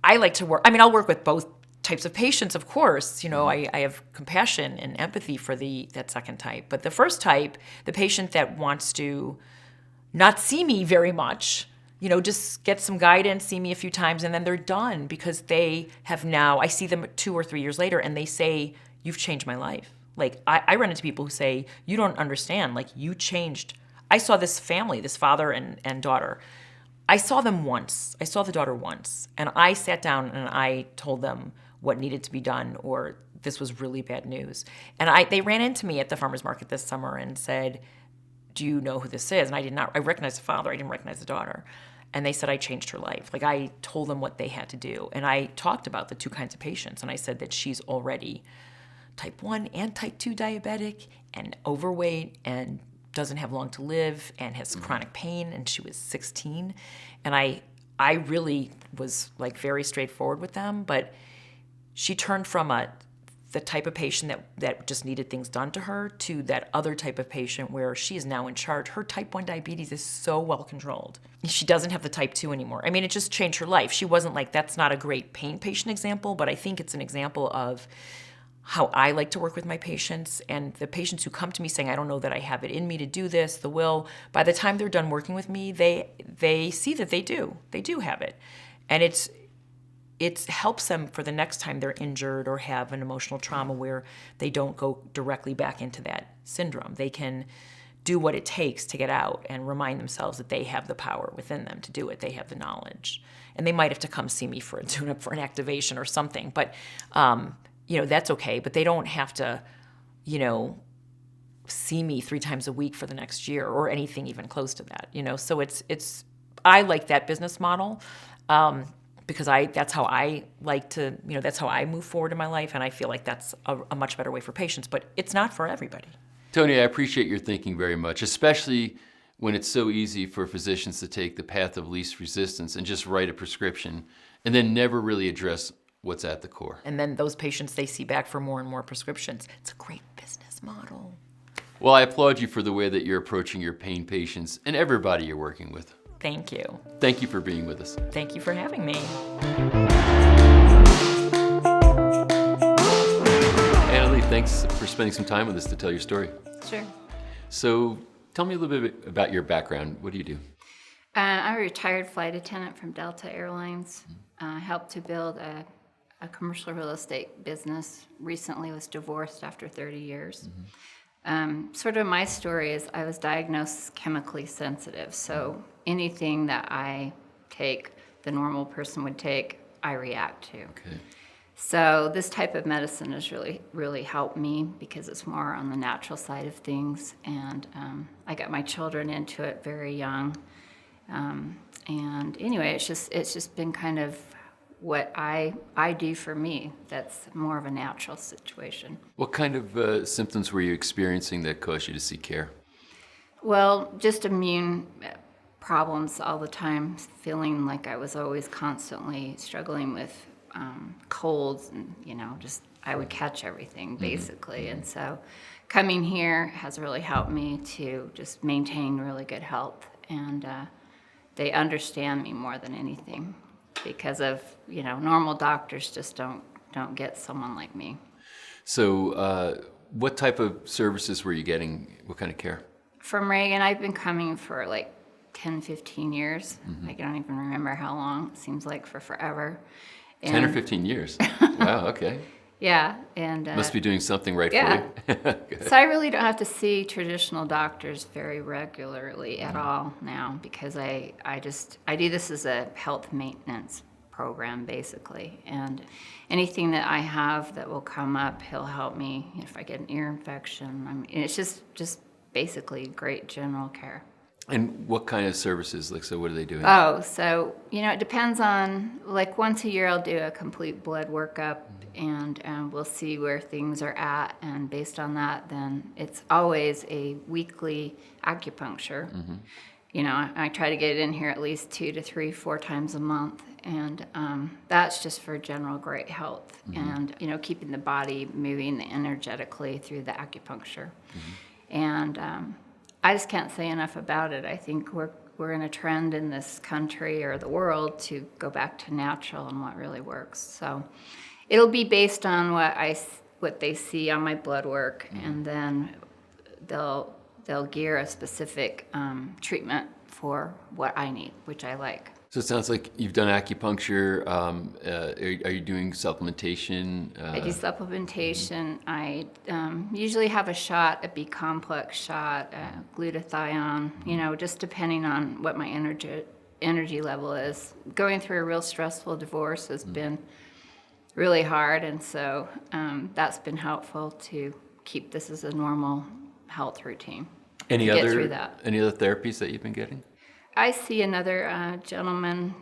I like to work, I'll work with both types of patients, of course. I have compassion and empathy for that second type. But the first type, the patient that wants to not see me very much, just get some guidance, see me a few times, and then they're done because they have now, I see them 2 or 3 years later, and they say, you've changed my life. Like, I run into people who say, you don't understand, like, you changed. I saw this family, this father and daughter. I saw them once. I saw the daughter once. And I sat down and I told them what needed to be done, or this was really bad news. And they ran into me at the farmer's market this summer and said, do you know who this is? And I recognized the father. I didn't recognize the daughter. And they said I changed her life. Like, I told them what they had to do. And I talked about the two kinds of patients. And I said that she's already type 1 and type 2 diabetic and overweight and doesn't have long to live and has chronic pain, and she was 16. And I really was like very straightforward with them, but she turned from the type of patient that just needed things done to her to that other type of patient where she is now in charge. Her type 1 diabetes is so well controlled. She doesn't have the type 2 anymore. I mean, it just changed her life. She wasn't like, that's not a great pain patient example, but I think it's an example of how I like to work with my patients, and the patients who come to me saying, I don't know that I have it in me to do this, the will, by the time they're done working with me, they see that they do have it. And it helps them for the next time they're injured or have an emotional trauma where they don't go directly back into that syndrome. They can do what it takes to get out and remind themselves that they have the power within them to do it. They have the knowledge. And they might have to come see me for a tune-up for an activation or something, but that's okay, but they don't have to, see me 3 times a week for the next year or anything even close to that, So I like that business model because that's how I like to, that's how I move forward in my life, and I feel like that's a much better way for patients, but it's not for everybody. Tony, I appreciate your thinking very much, especially when it's so easy for physicians to take the path of least resistance and just write a prescription and then never really address what's at the core. And then those patients, they see back for more and more prescriptions. It's a great business model. Well, I applaud you for the way that you're approaching your pain patients and everybody you're working with. Thank you. Thank you for being with us. Thank you for having me. Annalie, thanks for spending some time with us to tell your story. Sure. So tell me a little bit about your background. What do you do? I'm a retired flight attendant from Delta Airlines. Helped to build a commercial real estate business. Recently was divorced after 30 years. Sort of my story is I was diagnosed chemically sensitive. So anything that I take, the normal person would take, I react to. Okay. So this type of medicine has really helped me because it's more on the natural side of things. And I got my children into it very young. And anyway, it's just been kind of what I do for me. That's more of a natural situation. What kind of symptoms were you experiencing that caused you to seek care? Well, just immune problems all the time, feeling like I was always constantly struggling with colds and, just I would catch everything basically. And so coming here has really helped me to just maintain really good health. And they understand me more than anything because of, normal doctors just don't get someone like me. So what type of services were you getting? What kind of care? From Reagan, I've been coming for like 10, 15 years. I don't even remember how long. It seems like for forever. 10 or 15 years. Wow, okay. Yeah, and Must be doing something right yeah. for you. So I really don't have to see traditional doctors very regularly at all now because I do this as a health maintenance program basically, and anything that I have that will come up, he'll help me if I get an ear infection. I mean, it's just basically great general care. And what kind of services? Like, so what are they doing? Oh, so, it depends on, like once a year I'll do a complete blood workup and we'll see where things are at. And based on that, then it's always a weekly acupuncture. I try to get it in here at least 2 to 3, 4 times a month. And that's just for general great health and, keeping the body moving energetically through the acupuncture. And I just can't say enough about it. I think we're in a trend in this country or the world to go back to natural and what really works. So it'll be based on what they see on my blood work, and then they'll gear a specific treatment for what I need, which I like. So it sounds like you've done acupuncture. Are you doing supplementation? I do supplementation. I usually have a shot, a B-complex shot, glutathione, just depending on what my energy level is. Going through a real stressful divorce has been really hard, and so that's been helpful to keep this as a normal health routine. Any to get other through that. Any other therapies that you've been getting? I see another gentleman,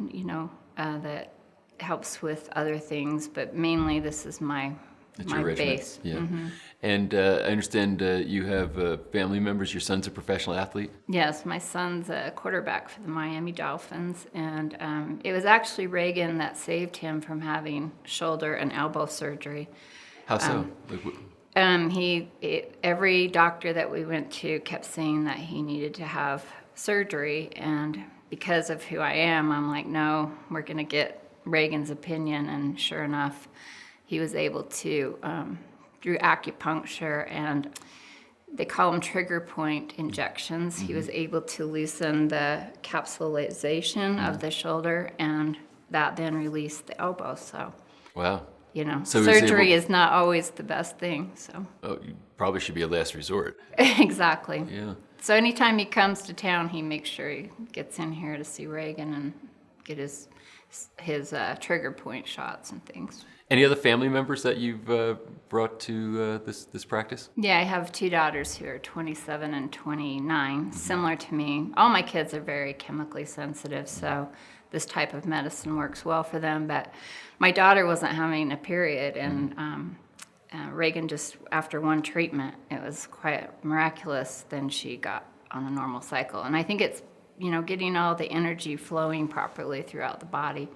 that helps with other things, but mainly this is my Your regimen? base. Yeah. And I understand you have family members. Your son's a professional athlete. Yes, my son's a quarterback for the Miami Dolphins, and it was actually Reagan that saved him from having shoulder and elbow surgery. How so? Every doctor that we went to kept saying that he needed to have surgery, and because of who I am, I'm like, no, we're going to get Reagan's opinion, and sure enough, he was able to, through acupuncture, and they call them trigger point injections, he was able to loosen the capsulization of the shoulder, and that then released the elbow. So, Wow. So he was surgery able- is not always the best thing. So, Oh, you probably should be a last resort. exactly. Yeah. So anytime he comes to town, he makes sure he gets in here to see Reagan and get his trigger point shots and things. Any other family members that you've brought to this practice? Yeah, I have 2 daughters who are 27 and 29, similar to me. All my kids are very chemically sensitive, so this type of medicine works well for them. But my daughter wasn't having a period, and Reagan just, after one treatment, it was quite miraculous, then she got on a normal cycle. And I think it's, getting all the energy flowing properly throughout the body.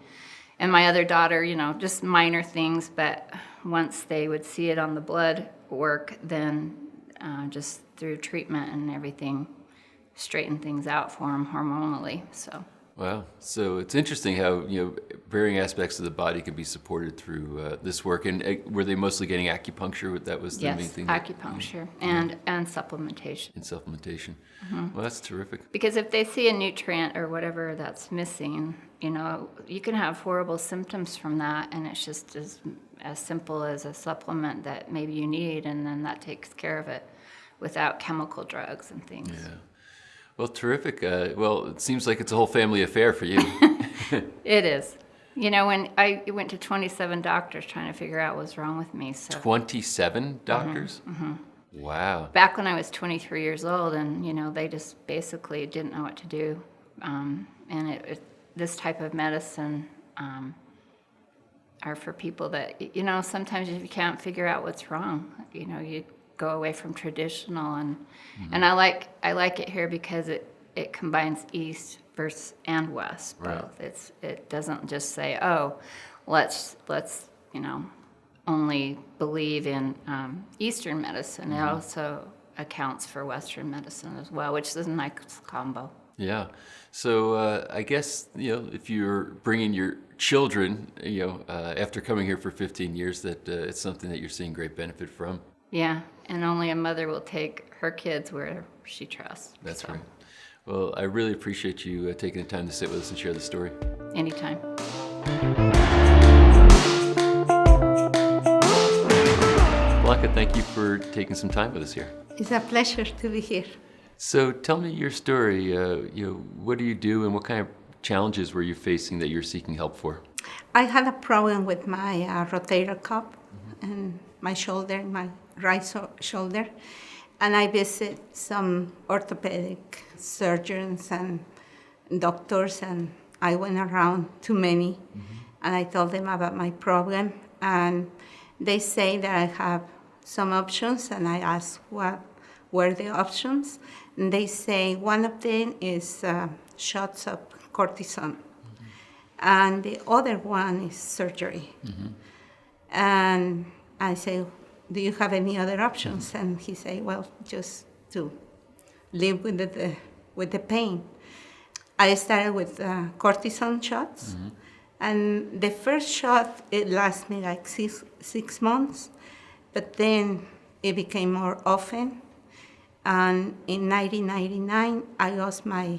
And my other daughter, just minor things, but once they would see it on the blood work, then just through treatment and everything, straighten things out for them hormonally. So Wow. So it's interesting how, varying aspects of the body can be supported through this work. And were they mostly getting acupuncture? That was the main Yes, thing? acupuncture and supplementation. And supplementation. Well, that's terrific. Because if they see a nutrient or whatever that's missing, you can have horrible symptoms from that, and it's just as simple as a supplement that maybe you need, and then that takes care of it without chemical drugs and things. Yeah. Well, terrific. Well, it seems like it's a whole family affair for you. It is. When I went to 27 doctors trying to figure out what's wrong with me. So 27 doctors? Wow. back when I was 23 years old, and they just basically didn't know what to do. And this type of medicine are for people that sometimes if you can't figure out what's wrong, you go away from traditional, and I like it here because it combines East versus and West both. Right. It doesn't just say, oh, let's only believe in Eastern medicine. It also accounts for Western medicine as well, which is a nice combo. Yeah. So I guess, if you're bringing your children, after coming here for 15 years, that it's something that you're seeing great benefit from. Yeah, and only a mother will take her kids where she trusts. That's so, right. Well, I really appreciate you taking the time to sit with us and share the story. Anytime. Blanca, thank you for taking some time with us here. It's a pleasure to be here. So tell me your story. What do you do, and what kind of challenges were you facing that you're seeking help for? I had a problem with my rotator cuff and my shoulder, my right shoulder, and I visited some orthopedic surgeons and doctors, and I went around too many, and I told them about my problem, and they say that I have some options, and I asked what were the options, and they say one of them is shots of cortisone, and the other one is surgery. And I say, do you have any other options? And he say, well, just to live with the pain. I started with cortisone shots, and the first shot, it lasted me like six months, but then it became more often. And in 1999, I lost my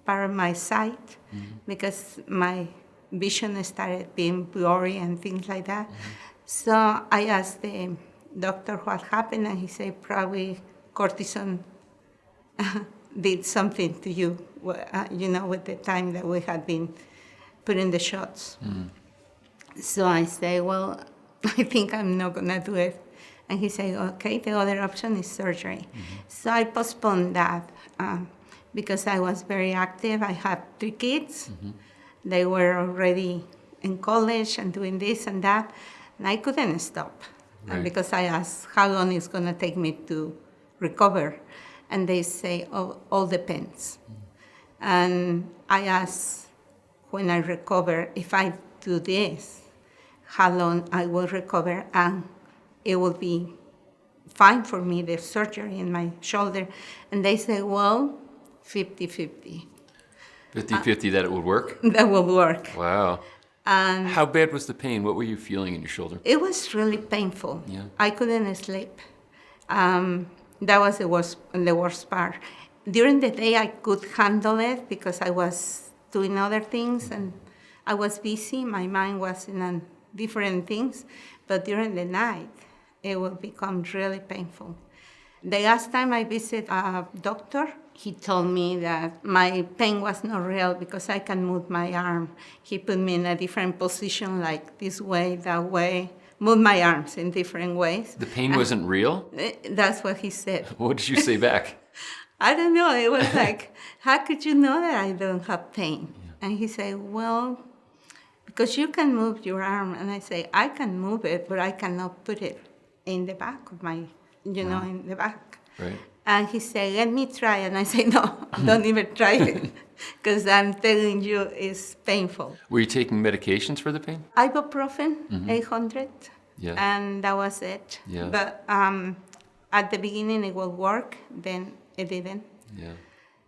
part of my sight because my vision started being blurry and things like that. So I asked the doctor what happened, and he said probably cortisone did something to you, with the time that we had been putting the shots. So I say, well, I think I'm not gonna do it. And he said, okay, the other option is surgery. So I postponed that because I was very active. I had 3 kids. They were already in college and doing this and that, and I couldn't stop. Right. And because I asked how long it's gonna take me to recover, and they say, oh, all depends. And I asked when I recover, if I do this, how long I will recover, and it will be fine for me, the surgery in my shoulder. And they say, well, 50-50. 50-50 that it would work? That will work. Wow. And How bad was the pain? What were you feeling in your shoulder? it was really painful. Yeah. I couldn't sleep. That was the worst part. During the day, I could handle it because I was doing other things and I was busy. My mind was in different things. But during the night, it will become really painful. The last time I visited a doctor, he told me that my pain was not real because I can move my arm. He put me in a different position, like this way, that way, move my arms in different ways. The pain wasn't real? That's what he said. What did you say back? I don't know. It was like, how could you know that I don't have pain? Yeah. And he said, well, because you can move your arm. And I say, I can move it, but I cannot put it in the back of my, in the back. Right. And he said, let me try. And I say, no, don't even try it, because I'm telling you it's painful. Were you taking medications for the pain? Ibuprofen, 800, Yeah. and that was it. Yeah. But at the beginning it will work, then it didn't. Yeah.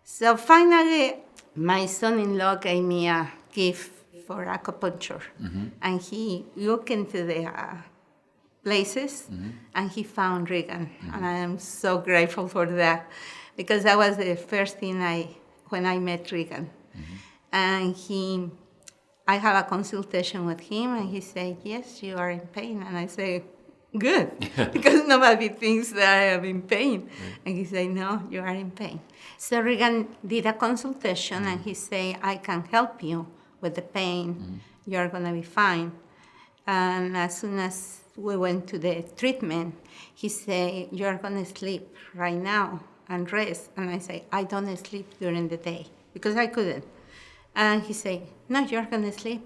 So finally, my son-in-law gave me a gift for acupuncture, and he looked into the places, and he found Regan, and I am so grateful for that, because that was the first thing when I met Regan, and I had a consultation with him, and he said, "Yes, you are in pain," and I say, "Good," because nobody thinks that I am in pain, and he said, "No, you are in pain." So Regan did a consultation, and he said, "I can help you with the pain. You are gonna be fine." And as soon as we went to the treatment, he said, "You are gonna sleep right now and rest." And I say, "I don't sleep during the day," because I couldn't. And he said, "No, you're gonna sleep."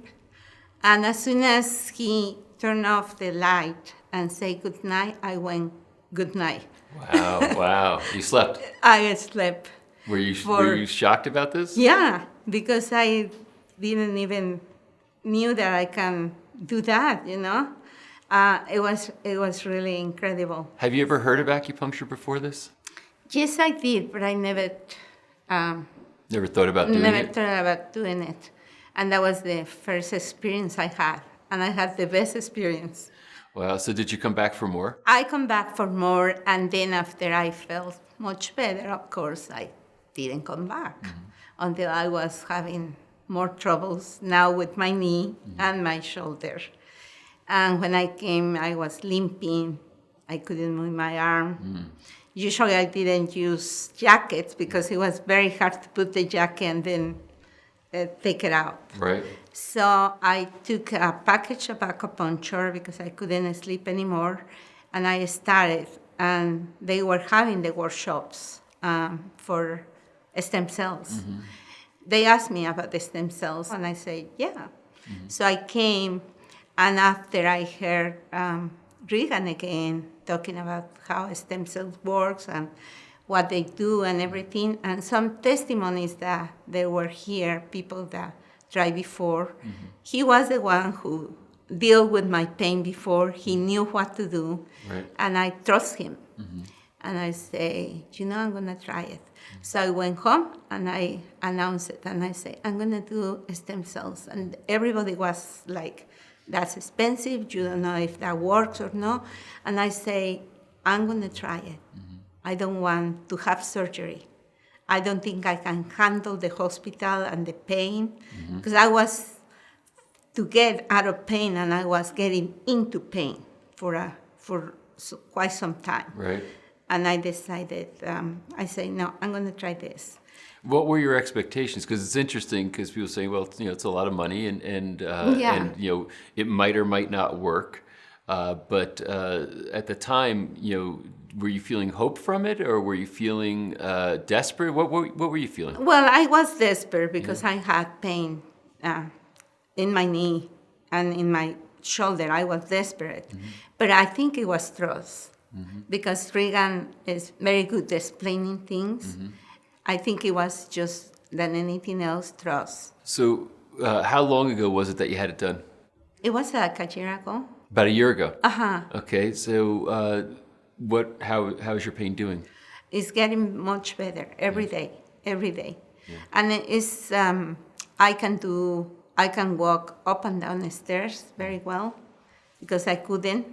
And as soon as he turned off the light and said good night, I went, "Good night." Wow, wow. You slept. I slept. Were you shocked about this? Yeah, because I didn't even knew that I can do that, you know? It was really incredible. Have you ever heard of acupuncture before this? Yes, I did, but I never Never thought about doing never it? thought about doing it. And that was the first experience I had. And I had the best experience. Wow. So did you come back for more? I come back for more, and then after I felt much better, of course, I didn't come back until I was having more troubles now with my knee and my shoulder. And when I came, I was limping. I couldn't move my arm. Usually I didn't use jackets because it was very hard to put the jacket and then take it out. Right. So I took a package of acupuncture because I couldn't sleep anymore, and I started. And they were having the workshops for stem cells. They asked me about the stem cells, and I said, yeah. So I came, and after I heard Regan again talking about how stem cells works and what they do and everything, and some testimonies that there were here, people that tried before. He was the one who dealt with my pain before. He knew what to do, Right. and I trust him. And I say, I'm gonna try it. So I went home and I announced it, and I say, I'm gonna do stem cells. And everybody was like, that's expensive, you don't know if that works or not. And I say, I'm gonna try it. I don't want to have surgery. I don't think I can handle the hospital and the pain, because I was to get out of pain, and I was getting into pain for quite some time. Right. And I decided, I say, no, I'm going to try this. What were your expectations? Because it's interesting, because people say, well, it's a lot of money, and it might or might not work. But at the time, were you feeling hope from it, or were you feeling desperate? What were you feeling? Well, I was desperate because I had pain in my knee and in my shoulder. I was desperate. But I think it was trust, because Regan is very good at explaining things. I think it was just than anything else, trust. So how long ago was it that you had it done? It was like a year ago. About a year ago? Uh-huh. Okay, so how is your pain doing? It's getting much better every day. Yeah. And it's, I can walk up and down the stairs very well, because I couldn't.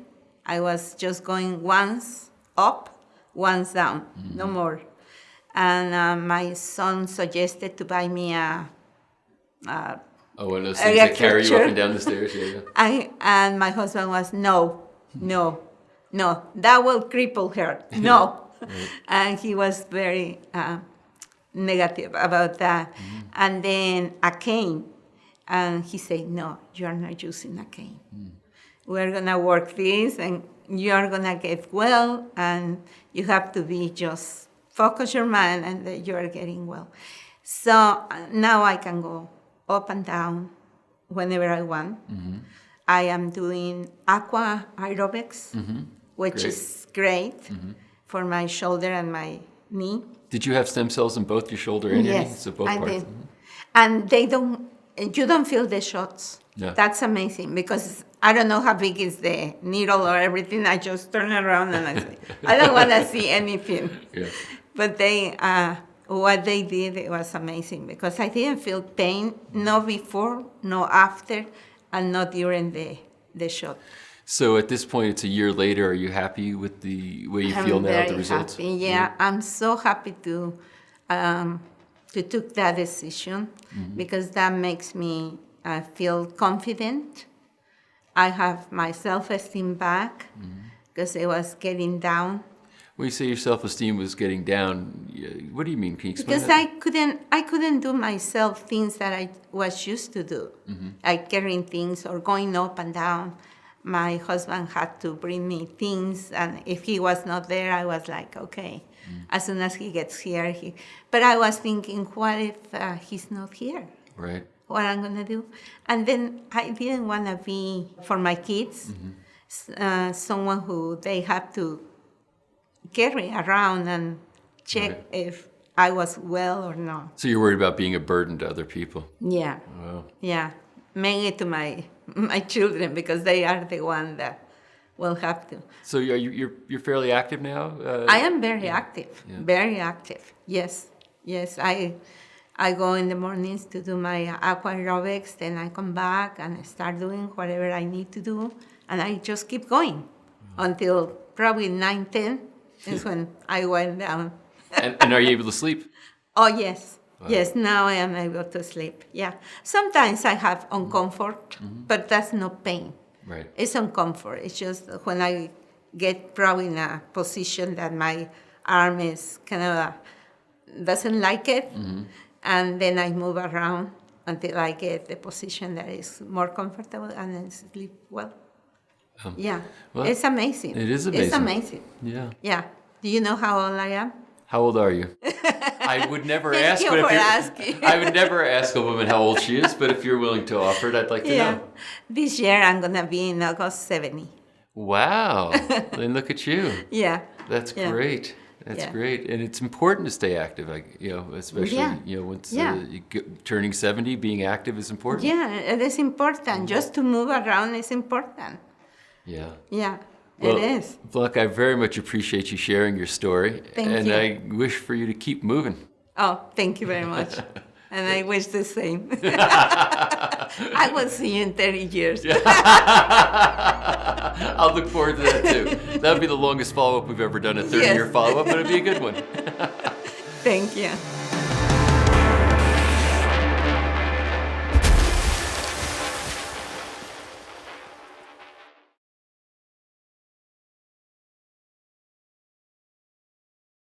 I was just going once up, once down, no more. And my son suggested to buy me one of those things that carry you up and down the stairs? Yeah. And my husband was, no, that will cripple her, no. And he was very negative about that. And then a cane, and he said, no, you're not using a cane. We're gonna work this, and you're gonna get well, and you have to be just focus your mind, and that you're getting well. So now I can go up and down whenever I want. I am doing aqua aerobics, which is great for my shoulder and my knee. Did you have stem cells in both your shoulder and your knee? Yes, So both I parts? did. And you don't feel the shots. Yeah. That's amazing, because I don't know how big is the needle or everything. I just turn around and I say, I don't want to see anything. Yeah. But they what they did, it was amazing because I didn't feel pain, no before, no after, and not during the shot. So at this point, it's a year later. Are you happy with the way you feel I'm now, very the results? happy. Yeah, I'm so happy to took that decision because that makes me feel confident. I have my self-esteem back because it was getting down. When you say your self-esteem was getting down, what do you mean? Can you explain Because that? I couldn't do myself things that I was used to do, like carrying things or going up and down. My husband had to bring me things, and if he was not there, I was like, okay. As soon as he gets here, But I was thinking, what if he's not here? Right. What I'm gonna do? And then I didn't want to be for my kids someone who they have to carry around and check Right. if I was well or not. So you're worried about being a burden to other people. Yeah, Wow. yeah, mainly to my children because they are the one that will have to. So you're fairly active now. I am very active, very active. Yes, yes. I go in the mornings to do my aqua aerobics, then I come back and I start doing whatever I need to do, and I just keep going until probably 9:10 is when I went down. and are you able to sleep? Oh yes, yes. Now I am able to sleep. Yeah. Sometimes I have uncomfort, but that's not pain. Right. It's uncomfort. It's just when I get probably in a position that my arm is kind of doesn't like it, and then I move around until I get the position that is more comfortable and then sleep well. Yeah, well, it's amazing. it is It's amazing. amazing. Yeah. Yeah. Do you know how old I am? How old are you? I would never Thank ask, you but if for you're, asking. I would never ask a woman how old she is, but if you're willing to offer it, I'd like to know. This year I'm gonna be in August 70. Wow. Then look at you. Yeah. That's Yeah. great. That's Yeah. great, and it's important to stay active. Especially Yeah. once Yeah. turning 70, being active is important. Yeah, it is important. Just to move around is important. Yeah. Yeah, Well, it is. Blanca, I very much appreciate you sharing your story, Thank and you. I wish for you to keep moving. Oh, thank you very much. And I wish the same. I will see you in 30 years. I'll look forward to that too. That would be the longest follow-up we've ever done, a 30-year Yes. follow-up, but it'd be a good one. Thank you.